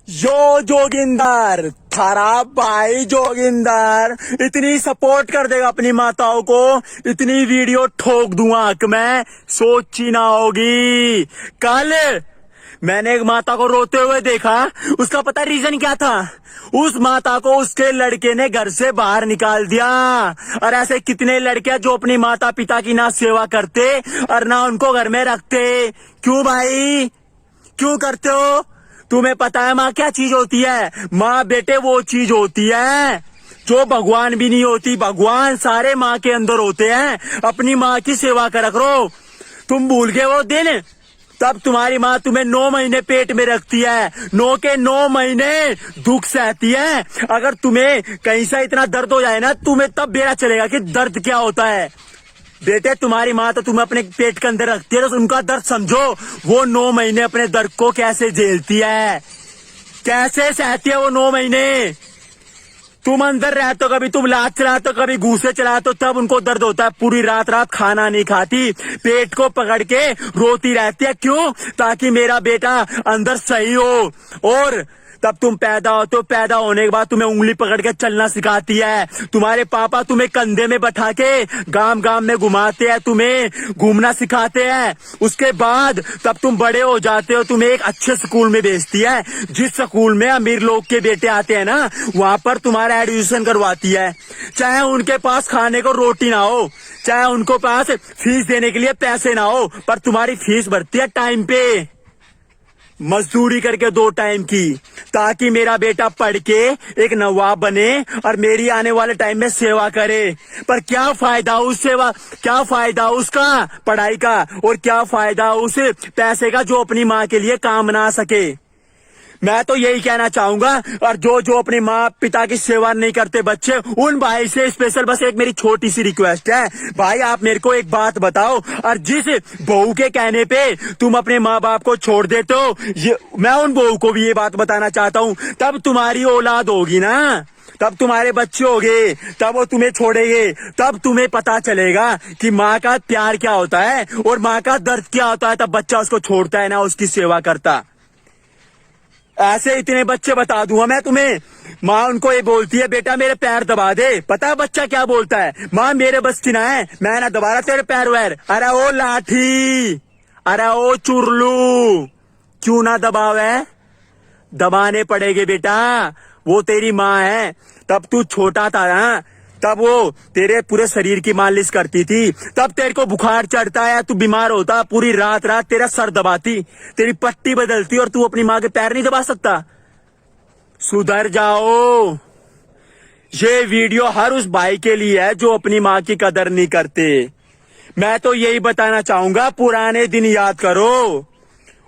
यो जोगिंदर, थारा भाई जोगिंदर इतनी सपोर्ट कर देगा अपनी माताओं को, इतनी वीडियो ठोक दूंगा आंख में, सोची ना होगी। कल मैंने एक माता को रोते हुए देखा, उसका पता रीजन क्या था? उस माता को उसके लड़के ने घर से बाहर निकाल दिया। और ऐसे कितने लड़के जो अपनी माता पिता की ना सेवा करते और ना उनको घर में रखते। क्यों भाई, क्यों करते हो? तुम्हें पता है माँ क्या चीज होती है? माँ बेटे वो चीज होती है जो भगवान भी नहीं होती। भगवान सारे माँ के अंदर होते हैं। अपनी माँ की सेवा कर करो। तुम भूल गए वो दिन, तब तुम्हारी माँ तुम्हें 9 महीने पेट में रखती है, 9 के 9 महीने दुख सहती है। अगर तुम्हें कहीं से इतना दर्द हो जाए ना, तुम्हें तब बेरा चलेगा कि दर्द क्या होता है। बेटे तुम्हारी माँ तो तुम्हें अपने पेट के अंदर रखती है, तो उनका दर्द समझो। वो 9 महीने अपने दर्द को कैसे झेलती है, कैसे सहती है वो 9 महीने। तुम अंदर रहते हो, कभी तुम लात चलाते हो, कभी घूसे चलाते हो, तब उनको दर्द होता है। पूरी रात रात खाना नहीं खाती, पेट को पकड़ के रोती रहती है। क्यों? ताकि मेरा बेटा अंदर सही हो। और तब तुम पैदा होते हो, पैदा होने के बाद तुम्हें उंगली पकड़ के चलना सिखाती है। तुम्हारे पापा तुम्हें कंधे में बैठा के गांव गांव में घुमाते हैं, तुम्हें घूमना सिखाते हैं। उसके बाद तब तुम बड़े हो जाते हो, तुम्हें एक अच्छे स्कूल में भेजती है। जिस स्कूल में अमीर लोग के बेटे आते हैं ना, वहां पर तुम्हारा एडमिशन करवाती है। चाहे उनके पास खाने को रोटी ना हो, चाहे उनको पास फीस देने के लिए पैसे ना हो, पर तुम्हारी फीस भरती है टाइम पे, मजदूरी करके 2 टाइम की, ताकि मेरा बेटा पढ़ के एक नवाब बने और मेरी आने वाले टाइम में सेवा करे। पर क्या फायदा उस सेवा, क्या फायदा उसका पढ़ाई का, और क्या फायदा उस पैसे का जो अपनी माँ के लिए काम ना सके। मैं तो यही कहना चाहूंगा। और जो जो अपनी माँ पिता की सेवा नहीं करते बच्चे, उन भाई से स्पेशल बस एक मेरी छोटी सी रिक्वेस्ट है। भाई आप मेरे को एक बात बताओ, और जिस बहू के कहने पे तुम अपने माँ बाप को छोड़ देते हो, मैं उन बहू को भी ये बात बताना चाहता हूँ। तब तुम्हारी औलाद होगी ना, तब तुम्हारे बच्चे होंगे, तब वो तुम्हें छोड़ेंगे, तब तुम्हें पता चलेगा कि माँ का प्यार क्या होता है और माँ का दर्द क्या होता है। तब बच्चा उसको छोड़ता है ना उसकी सेवा करता। ऐसे इतने बच्चे बता दूंगा मैं तुम्हें। माँ उनको ये बोलती है, बेटा मेरे पैर दबा दे। पता है बच्चा क्या बोलता है? माँ मेरे बस की ना है, मैं ना दबा रहा तेरे पैर वैर। अरे ओ लाठी, अरे ओ चुरलू, क्यों ना दबावे? दबाने पड़ेगे बेटा, वो तेरी माँ है। तब तू छोटा था ना, तब वो तेरे पूरे शरीर की मालिश करती थी। तब तेरे को बुखार चढ़ता है, तू बीमार होता, पूरी रात रात तेरा सर दबाती, तेरी पट्टी बदलती, और तू अपनी माँ के पैर नहीं दबा सकता। सुधर जाओ। ये वीडियो हर उस भाई के लिए है जो अपनी माँ की कदर नहीं करते। मैं तो यही बताना चाहूंगा, पुराने दिन याद करो,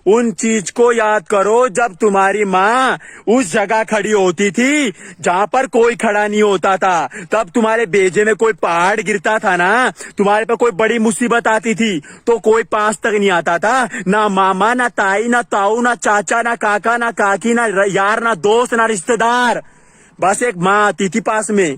उन चीज को याद करो जब तुम्हारी माँ उस जगह खड़ी होती थी जहाँ पर कोई खड़ा नहीं होता था। तब तुम्हारे बेजे में कोई पहाड़ गिरता था ना, तुम्हारे पे कोई बड़ी मुसीबत आती थी तो कोई पास तक नहीं आता था। ना मामा, ना ताई, ना ताऊ, ना चाचा, ना काका, ना काकी, ना यार, ना दोस्त, ना रिश्तेदार, बस एक माँ आती थी पास में।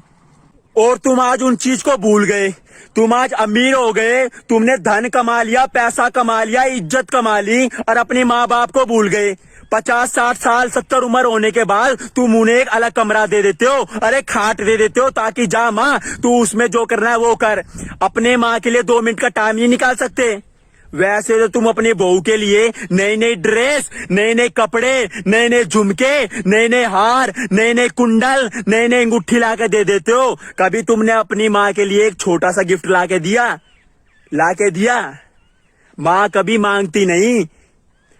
और तुम आज उन चीज को भूल गए। तुम आज अमीर हो गए, तुमने धन कमा लिया, पैसा कमा लिया, इज्जत कमा ली, और अपने माँ बाप को भूल गए। 50, 60 साल, 70 उम्र होने के बाद तुम उन्हें एक अलग कमरा दे देते हो, अरे खाट दे देते हो, ताकि जा माँ तू उसमें जो करना है वो कर। अपने माँ के लिए 2 मिनट का टाइम नहीं निकाल सकते। वैसे तो तुम अपनी बहू के लिए नई नई ड्रेस, नए नए कपड़े, नए नए झुमके, नए नए हार, नए नए कुंडल, नए नए अंगूठी ला के दे देते हो। कभी तुमने अपनी माँ के लिए एक छोटा सा गिफ्ट ला के दिया? ला के दिया? माँ कभी मांगती नहीं।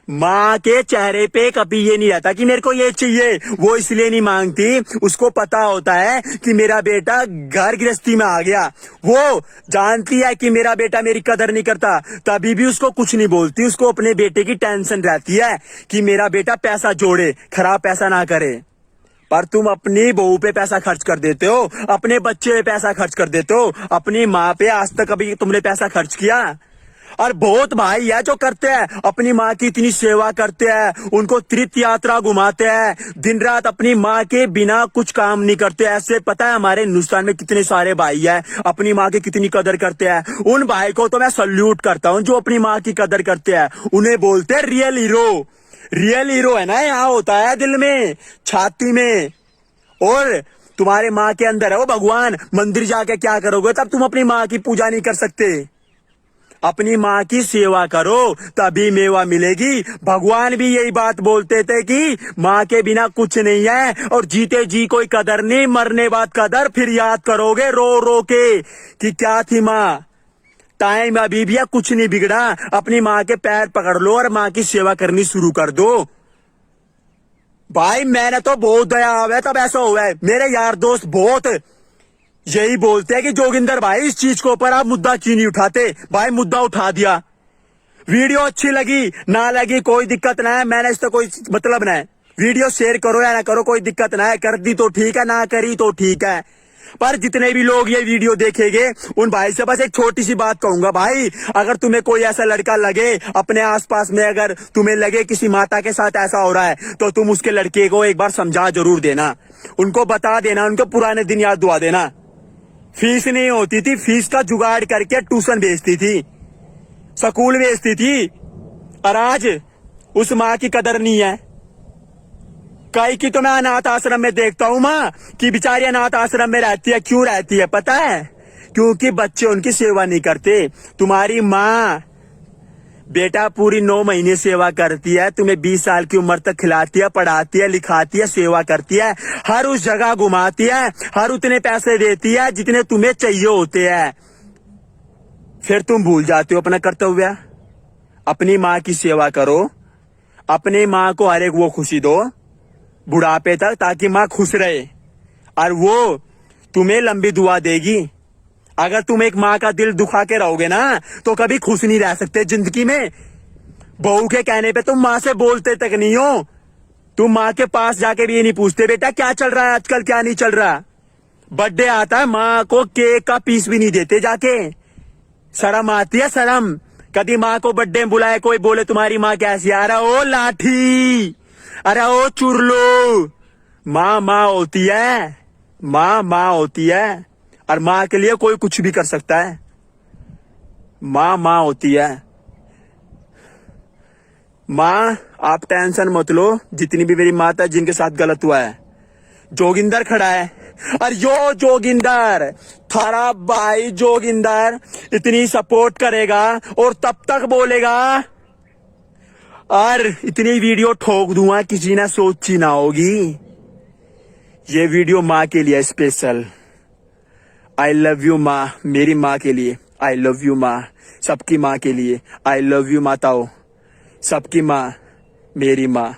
माँ के चेहरे पे कभी ये नहीं रहता कि मेरे को ये चाहिए। वो इसलिए नहीं मांगती, उसको पता होता है कि मेरा बेटा घर गृहस्थी में आ गया। वो जानती है कि मेरा बेटा मेरी कदर नहीं करता, तभी भी उसको कुछ नहीं बोलती। उसको अपने बेटे की टेंशन रहती है कि मेरा बेटा पैसा जोड़े, खराब पैसा ना करे। पर तुम अपनी बहू पे पैसा खर्च कर देते हो, अपने बच्चे पे पैसा खर्च कर देते हो। अपनी माँ पे आज तक कभी तुमने पैसा खर्च किया? और बहुत भाई है जो करते हैं, अपनी माँ की इतनी सेवा करते हैं, उनको तीर्थ यात्रा घुमाते हैं, दिन रात अपनी माँ के बिना कुछ काम नहीं करते। ऐसे पता है हमारे हिंदुस्तान में कितने सारे भाई हैं, अपनी माँ की कितनी कदर करते हैं। उन भाई को तो मैं सल्यूट करता हूँ जो अपनी माँ की कदर करते हैं। उन्हें बोलते हैं रियल हीरो। रियल हीरो है ना, यहाँ होता है दिल में, छाती में, और तुम्हारे माँ के अंदर है वो भगवान। मंदिर जाके क्या करोगे, तब तुम अपनी माँ की पूजा नहीं कर सकते। अपनी माँ की सेवा करो तभी मेवा मिलेगी। भगवान भी यही बात बोलते थे कि माँ के बिना कुछ नहीं है, और जीते जी कोई कदर नहीं, मरने बाद कदर फिर याद करोगे रो रो के कि क्या थी माँ। टाइम अभी भी है, कुछ नहीं बिगड़ा। अपनी माँ के पैर पकड़ लो और माँ की सेवा करनी शुरू कर दो। भाई मैंने तो बहुत दया हुआ है, तब ऐसा हुआ है। मेरे यार दोस्त बहुत यही बोलते हैं कि जोगिंदर भाई इस चीज के ऊपर आप मुद्दा क्यों नहीं उठाते। भाई मुद्दा उठा दिया। वीडियो अच्छी लगी ना लगी कोई दिक्कत ना है, मैंने इससे कोई मतलब ना है। वीडियो शेयर करो या ना करो कोई दिक्कत ना है, कर दी तो ठीक है, ना करी तो ठीक है। पर जितने भी लोग ये वीडियो देखेंगे उन भाई से बस एक छोटी सी बात कहूंगा, भाई अगर तुम्हें कोई ऐसा लड़का लगे अपने आसपास में, अगर तुम्हें लगे किसी माता के साथ ऐसा हो रहा है, तो तुम उसके लड़के को एक बार समझा जरूर देना, उनको बता देना, उनको पुराने दिन याद दुआ देना। फीस नहीं होती थी, फीस का जुगाड़ करके ट्यूशन भेजती थी, स्कूल भेजती थी, और आज उस माँ की कदर नहीं है। कई की तो मैं अनाथ आश्रम में देखता हूँ माँ कि बेचारी अनाथ आश्रम में रहती है। क्यों रहती है पता है? क्योंकि बच्चे उनकी सेवा नहीं करते। तुम्हारी माँ बेटा पूरी 9 महीने सेवा करती है, तुम्हें 20 साल की उम्र तक खिलाती है, पढ़ाती है, लिखाती है, सेवा करती है, हर उस जगह घुमाती है, हर उतने पैसे देती है जितने तुम्हें चाहिए होते हैं। फिर तुम भूल जाते हो अपना कर्तव्य। अपनी माँ की सेवा करो, अपनी माँ को हर एक वो खुशी दो बुढ़ापे तक, ताकि माँ खुश रहे और वो तुम्हें लंबी दुआ देगी। अगर तुम एक माँ का दिल दुखा के रहोगे ना तो कभी खुश नहीं रह सकते जिंदगी में। बहू के कहने पे तुम माँ से बोलते तक नहीं हो। तुम माँ के पास जाके भी ये नहीं पूछते बेटा क्या चल रहा है आजकल, क्या नहीं चल रहा। बर्थडे आता है, माँ को केक का पीस भी नहीं देते जाके। शर्म आती है, शर्म। कभी माँ को बर्थडे में बुलाए, कोई बोले तुम्हारी माँ कैसी, अरे ओ लाठी, अरे ओ चुरलो। माँ माँ होती है, माँ माँ होती है, और माँ के लिए कोई कुछ भी कर सकता है। माँ माँ होती है। माँ आप टेंशन मत लो, जितनी भी मेरी माता जिनके साथ गलत हुआ है। जोगिंदर खड़ा है, और यो जोगिंदर थारा भाई जोगिंदर इतनी सपोर्ट करेगा और तब तक बोलेगा, और इतनी वीडियो ठोक दूंगा किसी ने सोची ना होगी। ये वीडियो माँ के लिए स्पेशल। आई लव यू माँ, मेरी माँ के लिए। आई लव यू माँ, सबकी माँ के लिए। आई लव यू माताओं, सबकी माँ मेरी माँ।